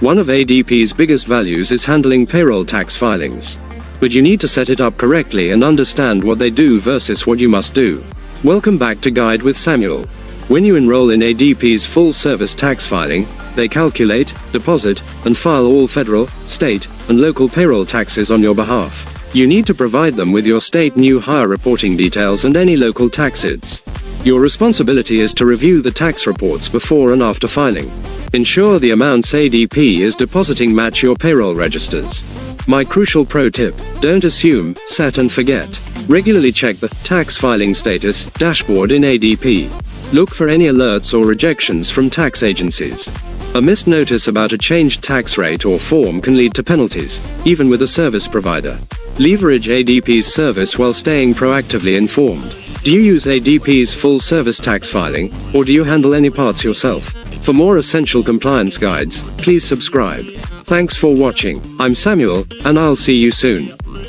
One of ADP's biggest values is handling payroll tax filings. But you need to set it up correctly and understand what they do versus what you must do. Welcome back to Guide with Samuel. When you enroll in ADP's full-service tax filing, they calculate, deposit, and file all federal, state, and local payroll taxes on your behalf. You need to provide them with your state new hire reporting details and any local taxes. Your responsibility is to review the tax reports before and after filing. Ensure the amounts ADP is depositing match your payroll registers. My crucial pro tip: don't assume, set and forget. Regularly check the tax filing status dashboard in ADP. Look for any alerts or rejections from tax agencies. A missed notice about a changed tax rate or form can lead to penalties, even with a service provider. Leverage ADP's service while staying proactively informed. Do you use ADP's full-service tax filing, or do you handle any parts yourself? For more essential compliance guides, please subscribe. Thanks for watching. I'm Samuel, and I'll see you soon.